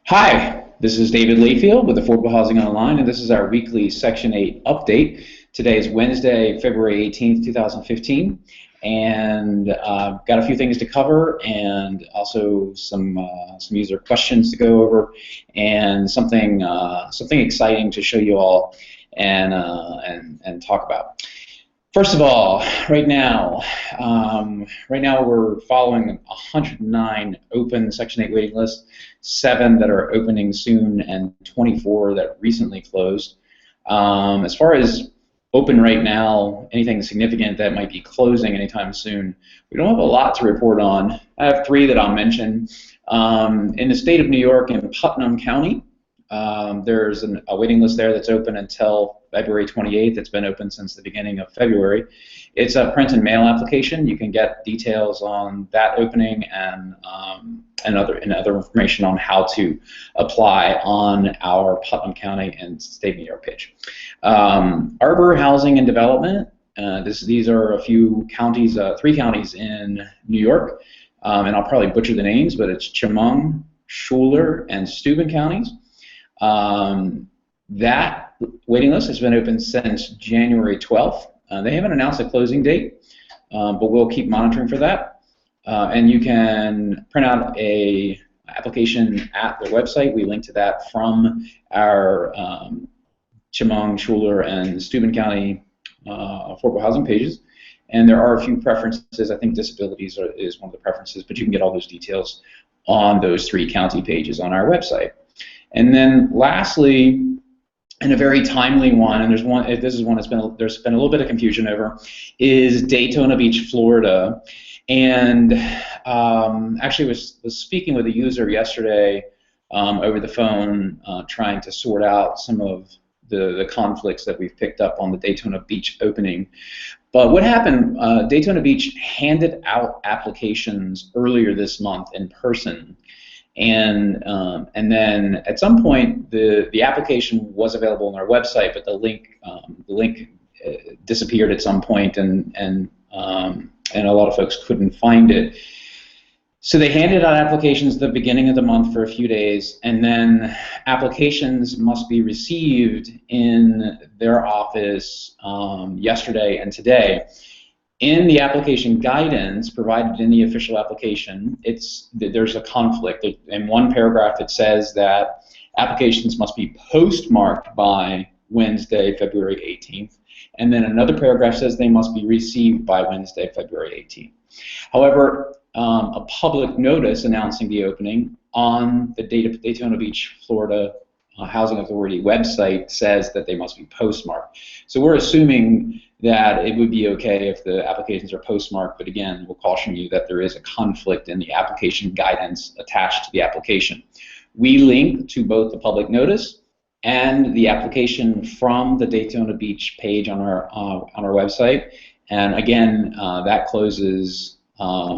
Hi, this is David Layfield with Affordable Housing Online, and this is our weekly Section 8 update. Today is Wednesday, February 18th, 2015, and got a few things to cover, and also some user questions to go over, and something exciting to show you all and talk about. First of all, right now we're following 109 open Section 8 waiting lists, 7 that are opening soon, and 24 that recently closed. As far as open right now, anything significant that might be closing anytime soon, we don't have a lot to report on. I have 3 that I'll mention. In the state of New York, in Putnam County, there's a waiting list there that's open until February 28th. It's been open since the beginning of February. It's a print and mail application. You can get details on that opening and other information on how to apply on our Putnam County and State of New York page. Arbor Housing and Development. These are a few counties, 3 counties in New York, and I'll probably butcher the names, but it's Chemung, Schuyler, and Steuben counties. That waiting list has been open since January 12th. They haven't announced a closing date, but we'll keep monitoring for that. And you can print out a application at the website. We link to that from our Chemung, Schuyler, and Steuben County affordable housing pages. And there are a few preferences. I think disabilities is one of the preferences, but you can get all those details on those 3 county pages on our website. And then lastly, and a very timely one, and this is one there's been a little bit of confusion over, is Daytona Beach, Florida. And actually was speaking with a user yesterday over the phone, trying to sort out some of the conflicts that we've picked up on the Daytona Beach opening. But what happened, Daytona Beach handed out applications earlier this month in person. And then at some point the application was available on our website, but the link disappeared at some point, and a lot of folks couldn't find it. So they handed out applications at the beginning of the month for a few days, and then applications must be received in their office yesterday and today. In the application guidance provided in the official application, there's a conflict. In one paragraph it says that applications must be postmarked by Wednesday, February 18th, and then another paragraph says they must be received by Wednesday, February 18th. However, a public notice announcing the opening on the Daytona Beach, Florida Housing Authority website says that they must be postmarked. So we're assuming that it would be okay if the applications are postmarked, but again, we'll caution you that there is a conflict in the application guidance attached to the application. We link to both the public notice and the application from the Daytona Beach page on our website, and again, that closes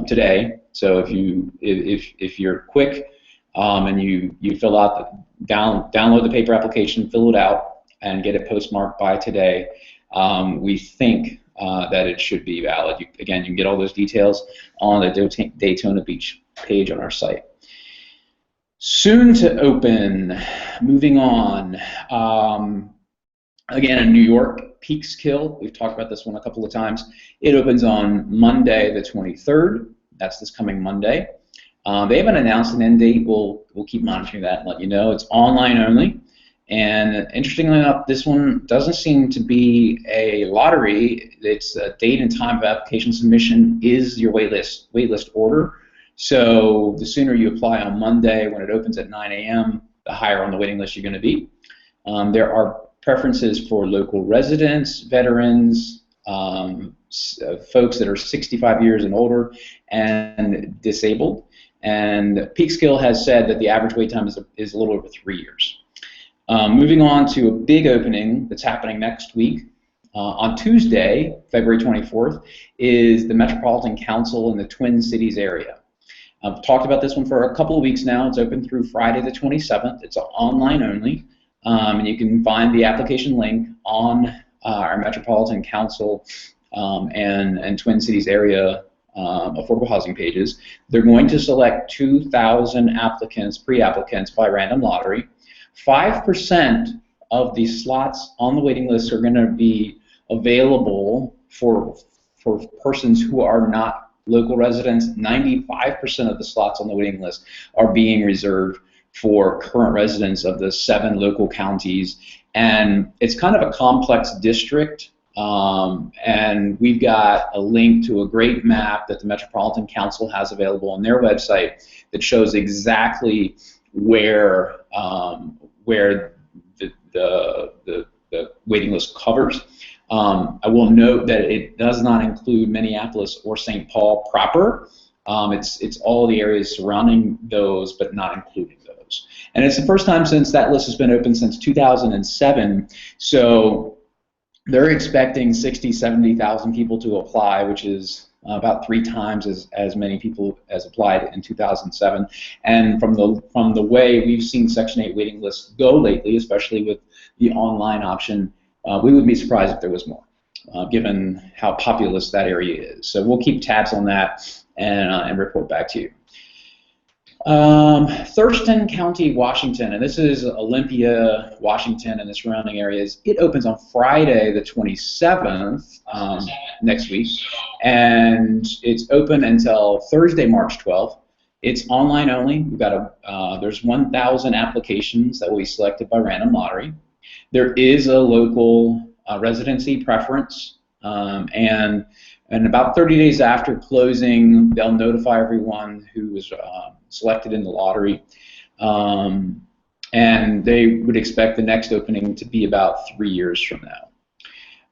today. So if you're quick and you fill out download the paper application, fill it out, and get it postmarked by today, we think that it should be valid. Again, you can get all those details on the Daytona Beach page on our site. Soon to open, moving on, again in New York, Peekskill, we've talked about this one a couple of times. It opens on Monday the 23rd. That's this coming Monday. They haven't announced an end date. We'll keep monitoring that and let you know. It's online only. And interestingly enough, this one doesn't seem to be a lottery. It's a date and time of application submission is your waitlist order. So the sooner you apply on Monday when it opens at 9 a.m., the higher on the waiting list you're going to be. There are preferences for local residents, veterans, folks that are 65 years and older, and disabled. And Peekskill has said that the average wait time is a little over 3 years. Moving on to a big opening that's happening next week. On Tuesday, February 24th, is the Metropolitan Council in the Twin Cities area. I've talked about this one for a couple of weeks now. It's open through Friday the 27th. It's online only, and you can find the application link on our Metropolitan Council and Twin Cities area affordable housing pages. They're going to select 2,000 applicants, pre-applicants by random lottery. 5% of the slots on the waiting list are going to be available for persons who are not local residents. 95% of the slots on the waiting list are being reserved for current residents of the 7 local counties. And it's kind of a complex district. And we've got a link to a great map that the Metropolitan Council has available on their website that shows exactly where the waiting list covers. I will note that it does not include Minneapolis or St. Paul proper. It's all the areas surrounding those, but not including those. And it's the first time since that list has been open since 2007. So they're expecting 60,000, 70,000 people to apply, which is about 3 times as many people as applied in 2007. And from the way we've seen Section 8 waiting lists go lately, especially with the online option, we would be surprised if there was more, given how populous that area is. So we'll keep tabs on that and report back to you. Thurston County, Washington, and this is Olympia, Washington, and the surrounding areas. It opens on Friday the 27th next week, and it's open until Thursday, March 12th. It's online only. We've got there's 1,000 applications that will be selected by random lottery. There is a local residency preference, and about 30 days after closing, they'll notify everyone who was selected in the lottery, and they would expect the next opening to be about 3 years from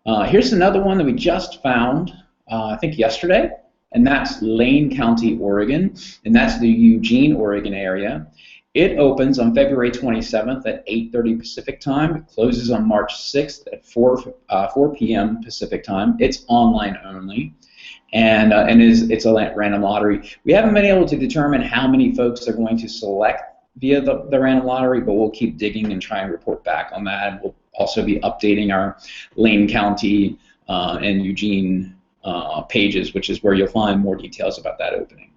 now. Here's another one that we just found, I think yesterday, and that's Lane County, Oregon, and that's the Eugene, Oregon area. It opens on February 27th at 8:30 Pacific time. It closes on March 6th at 4 p.m. Pacific time. It's online only, and it's a random lottery. We haven't been able to determine how many folks are going to select via the random lottery, but we'll keep digging and try and report back on that. We'll also be updating our Lane County and Eugene pages, which is where you'll find more details about that opening.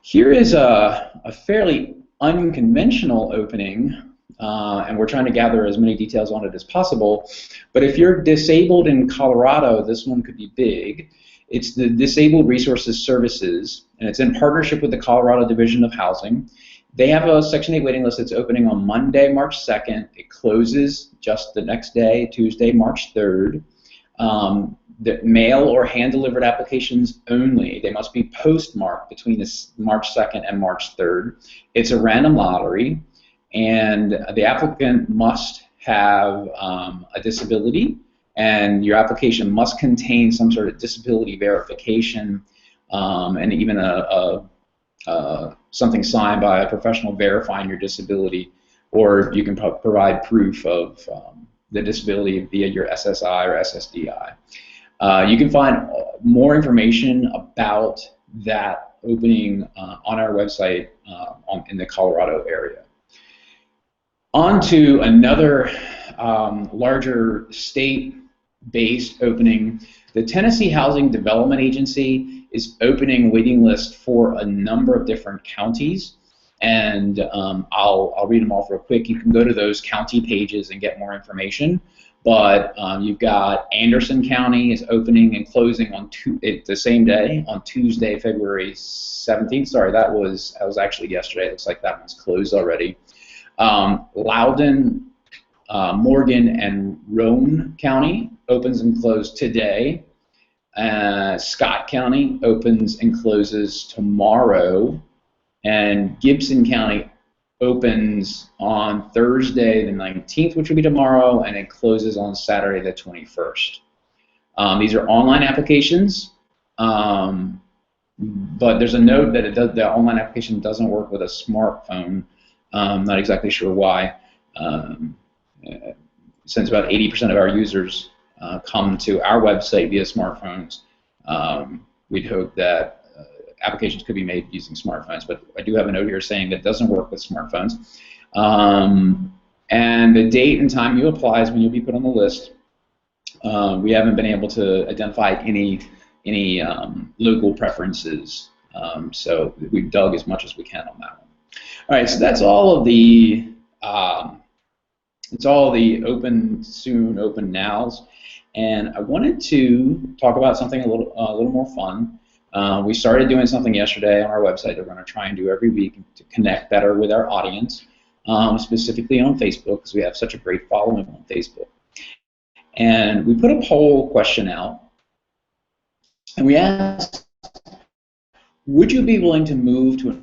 Here is a fairly unconventional opening, and we're trying to gather as many details on it as possible. But if you're disabled in Colorado, this one could be big. It's the Disabled Resources Services, and it's in partnership with the Colorado Division of Housing. They have a Section 8 waiting list that's opening on Monday, March 2nd. It closes just the next day, Tuesday, March 3rd. The mail or hand-delivered applications only. They must be postmarked between this March 2nd and March 3rd. It's a random lottery, and the applicant must have a disability, and your application must contain some sort of disability verification, and even something signed by a professional verifying your disability, or you can provide proof of the disability via your SSI or SSDI. You can find more information about that opening on our website in the Colorado area. On to another larger state-based opening. The Tennessee Housing Development Agency is opening waiting lists for a number of different counties, and I'll read them off real quick. You can go to those county pages and get more information. But you've got Anderson County is opening and closing on the same day, on Tuesday, February 17th. Sorry, that was actually yesterday. It looks like that one's closed already. Loudoun, Morgan, and Roane County opens and closes today. Scott County opens and closes tomorrow. And Gibson County opens on Thursday the 19th, which will be tomorrow, and it closes on Saturday the 21st. These are online applications, but there's a note that the online application doesn't work with a smartphone. Not exactly sure why. Since about 80% of our users come to our website via smartphones, we'd hope that applications could be made using smartphones, but I do have a note here saying that it doesn't work with smartphones. And the date and time you apply is when you'll be put on the list. We haven't been able to identify any any local preferences. So we've dug as much as we can on that one. All right, so that's all of the it's all the open soon, open nows, and I wanted to talk about something a little more fun. We started doing something yesterday on our website that we're going to try and do every week to connect better with our audience, specifically on Facebook, because we have such a great following on Facebook. And we put a poll question out, and we asked, would you be willing to move to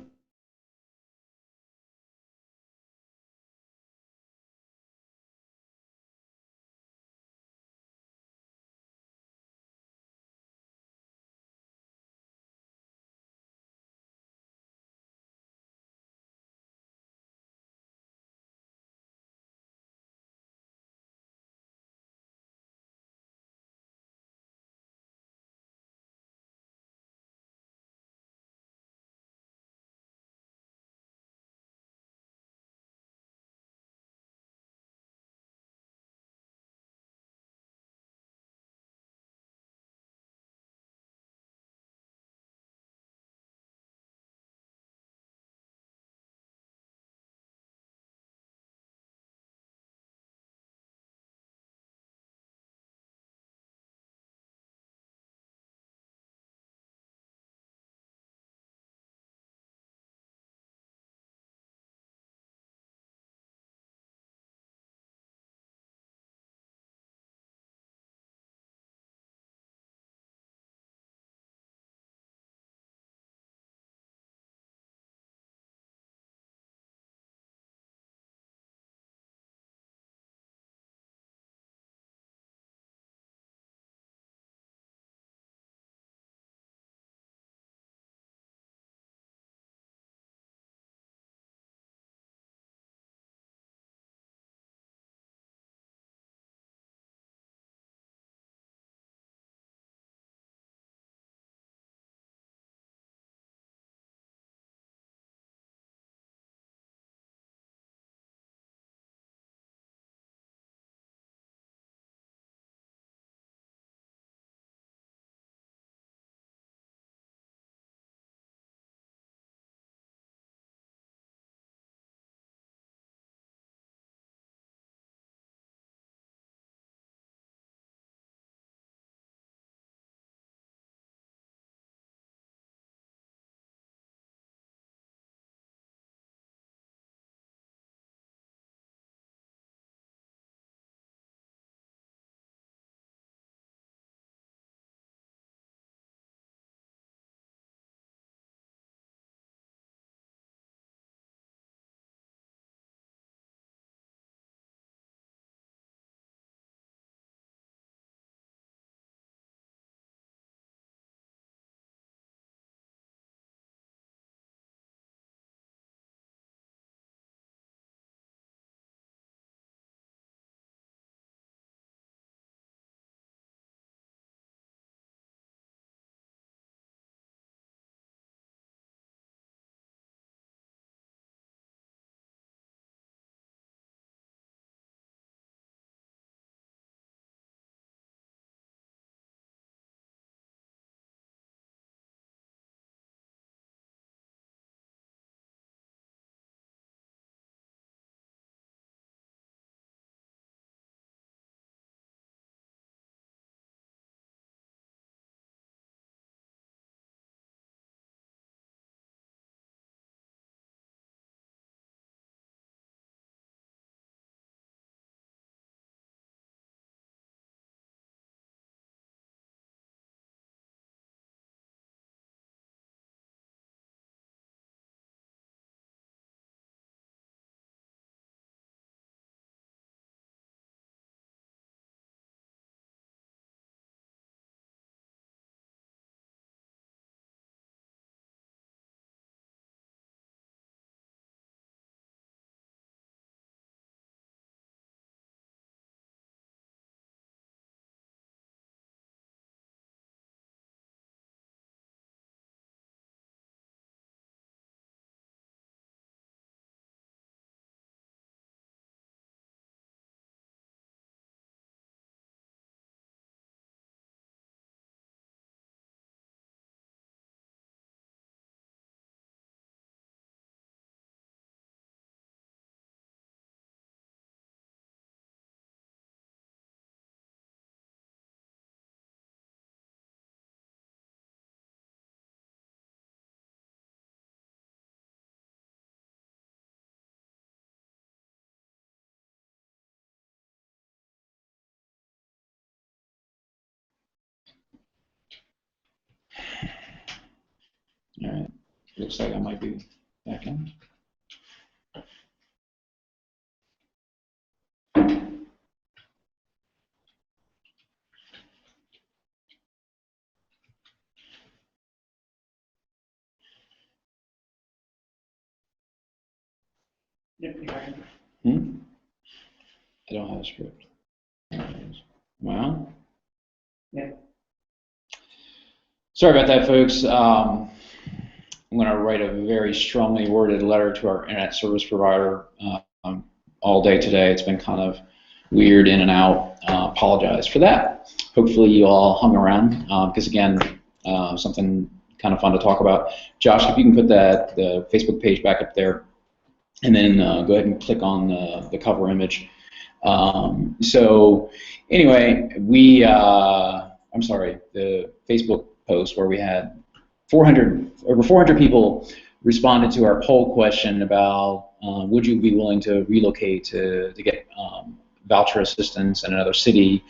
All right. Looks like I might be back in. Hmm? I don't have a script. Well, yeah. Sorry about that, folks. I'm going to write a very strongly worded letter to our internet service provider all day today. It's been kind of weird in and out. Apologize for that. Hopefully you all hung around because, again, something kind of fun to talk about. Josh, if you can put the Facebook page back up there, and then go ahead and click on the cover image. So anyway, I'm sorry, the Facebook post where we had over 400 people responded to our poll question about would you be willing to relocate to get voucher assistance in another city.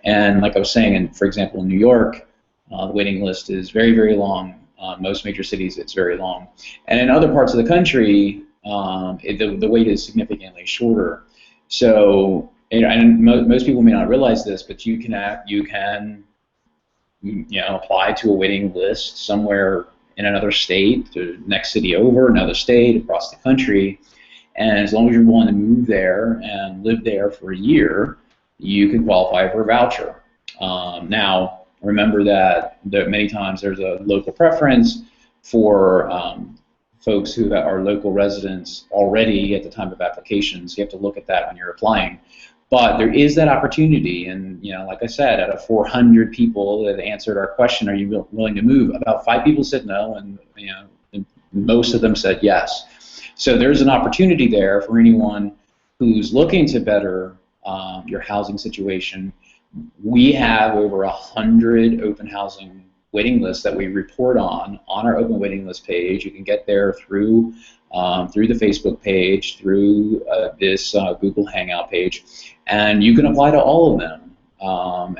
And like I was saying, for example, in New York, the waiting list is very, very long. Most major cities, it's very long. And in other parts of the country, the wait is significantly shorter. So, and most people may not realize this, but you can apply to a waiting list somewhere in another state, the next city over, another state, across the country, and as long as you're willing to move there and live there for a year, you can qualify for a voucher. Now, remember that many times there's a local preference for folks who are local residents already at the time of applications. You have to look at that when you're applying. But there is that opportunity, and like I said, out of 400 people that answered our question, are you willing to move? About 5 people said no, and most of them said yes. So there's an opportunity there for anyone who's looking to better your housing situation. We have over 100 open housing waiting lists that we report on our open waiting list page. You can get there through the Facebook page, through this Google Hangout page, and you can apply to all of them.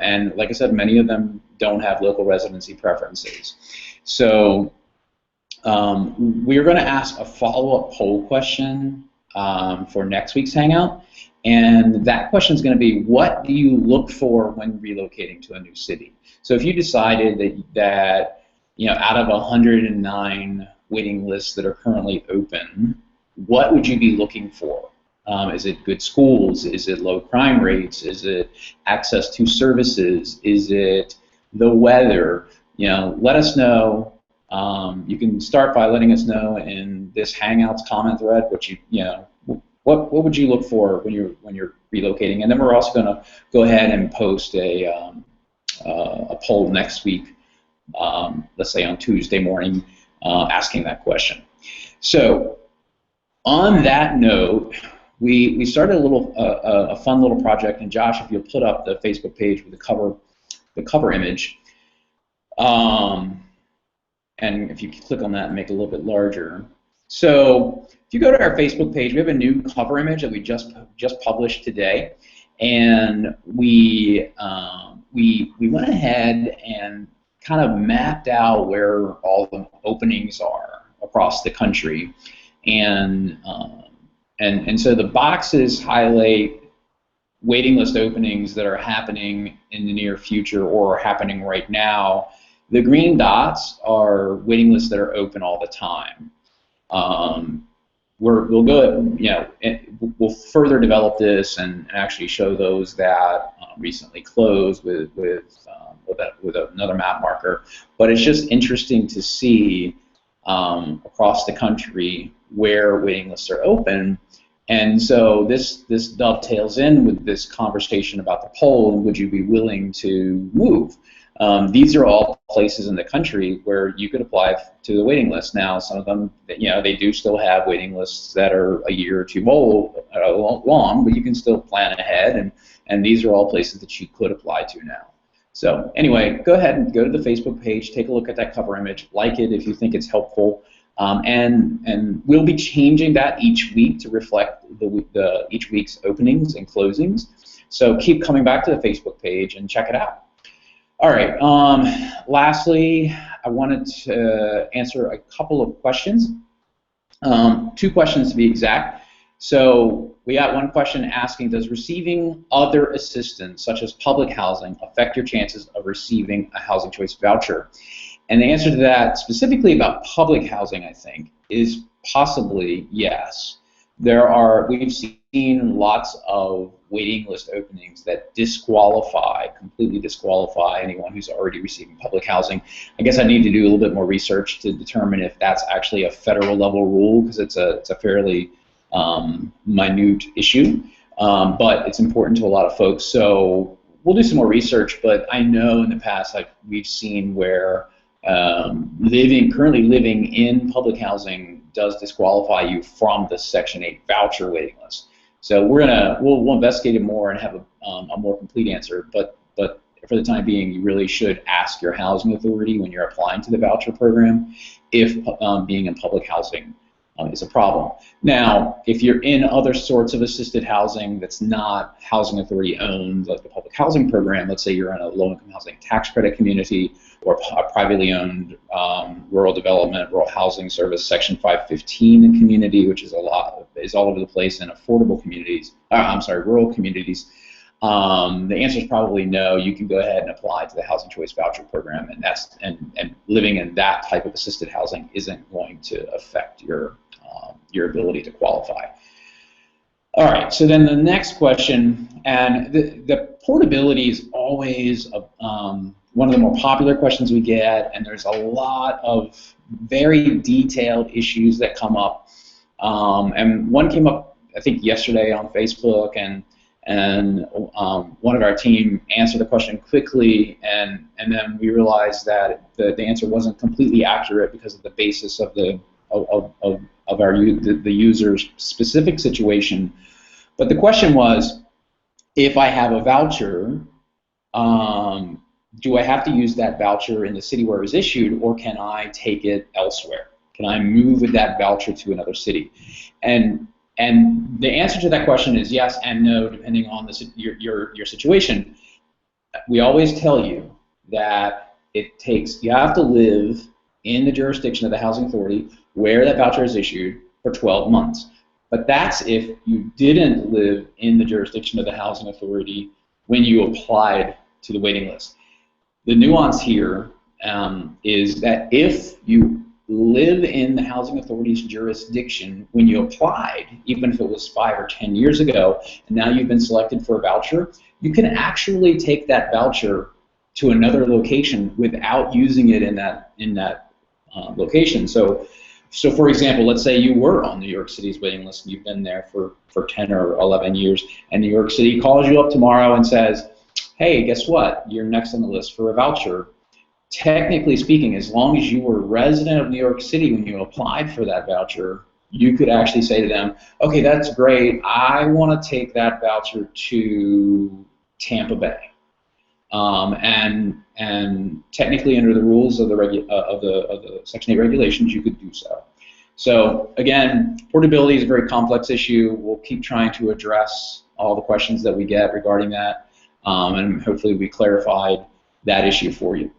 And like I said, many of them don't have local residency preferences. So we're going to ask a follow-up poll question for next week's Hangout. And that question is going to be, what do you look for when relocating to a new city? So if you decided that out of 109 waiting lists that are currently open, what would you be looking for? Is it good schools? Is it low crime rates? Is it access to services? Is it the weather? Let us know. You can start by letting us know in this Hangouts comment thread what would you look for when you're relocating, and then we're also going to go ahead and post a poll next week, let's say on Tuesday morning, asking that question. So on that note, we started a fun little project, and Josh, if you'll put up the Facebook page with the cover image, and if you click on that and make it a little bit larger. So if you go to our Facebook page, we have a new cover image that we just published today, and we went ahead and kind of mapped out where all the openings are across the country, and so the boxes highlight waiting list openings that are happening in the near future or are happening right now. The green dots are waiting lists that are open all the time. We'll go, we'll further develop this and actually show those that recently closed with another map marker. But it's just interesting to see across the country where waiting lists are open. And so this dovetails in with this conversation about the poll. Would you be willing to move? These are all places in the country where you could apply to the waiting list. Now, some of them, they do still have waiting lists that are a year or two long, but you can still plan ahead, and these are all places that you could apply to now. So anyway, go ahead and go to the Facebook page, take a look at that cover image, like it if you think it's helpful, and we'll be changing that each week to reflect each week's openings and closings. So keep coming back to the Facebook page and check it out. All right. Lastly, I wanted to answer a couple of questions, 2 questions to be exact. So we got one question asking, does receiving other assistance, such as public housing, affect your chances of receiving a Housing Choice Voucher? And the answer to that, specifically about public housing, I think, is possibly yes. We've seen lots of waiting list openings that completely disqualify anyone who's already receiving public housing. I guess I need to do a little bit more research to determine if that's actually a federal level rule, because it's a fairly minute issue, but it's important to a lot of folks. So we'll do some more research, but I know in the past we've seen where currently living in public housing does disqualify you from the Section 8 voucher waiting list. So we'll investigate it more and have a more complete answer. But for the time being, you really should ask your housing authority when you're applying to the voucher program if being in public housing is a problem. Now, if you're in other sorts of assisted housing that's not housing authority owned, like the public housing program, let's say you're in a low-income housing tax credit community or a privately owned rural development, rural housing service, Section 515 community, which is all over the place in affordable communities, rural communities, the answer is probably no. You can go ahead and apply to the Housing Choice Voucher program, and living in that type of assisted housing isn't going to affect your ability to qualify. All right, so then the next question, and the portability is always one of the more popular questions we get, and there's a lot of very detailed issues that come up. And one came up, I think, yesterday on Facebook, and one of our team answered the question quickly, and then we realized that the answer wasn't completely accurate because of the basis of the user's specific situation. But the question was, if I have a voucher, do I have to use that voucher in the city where it was issued, or can I take it elsewhere? Can I move with that voucher to another city? And the answer to that question is yes and no, depending on your situation. We always tell you that you have to live in the jurisdiction of the housing authority where that voucher is issued for 12 months. But that's if you didn't live in the jurisdiction of the housing authority when you applied to the waiting list. The nuance here is that if you live in the housing authority's jurisdiction when you applied, even if it was 5 or 10 years ago, and now you've been selected for a voucher, you can actually take that voucher to another location without using it in that location. So for example, let's say you were on New York City's waiting list and you've been there for 10 or 11 years, and New York City calls you up tomorrow and says, hey, guess what? You're next on the list for a voucher. Technically speaking, as long as you were a resident of New York City when you applied for that voucher, you could actually say to them, okay, that's great. I want to take that voucher to Tampa Bay. And technically, under the rules of the Section 8 regulations, you could do so. So again, portability is a very complex issue. We'll keep trying to address all the questions that we get regarding that, and hopefully we clarified that issue for you.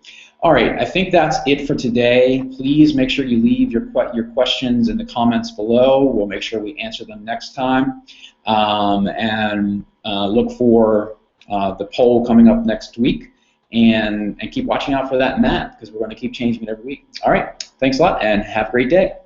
All right, I think that's it for today. Please make sure you leave your questions in the comments below. We'll make sure we answer them next time, and look for the poll coming up next week, and keep watching out for that because we're going to keep changing it every week. All right, thanks a lot, and have a great day.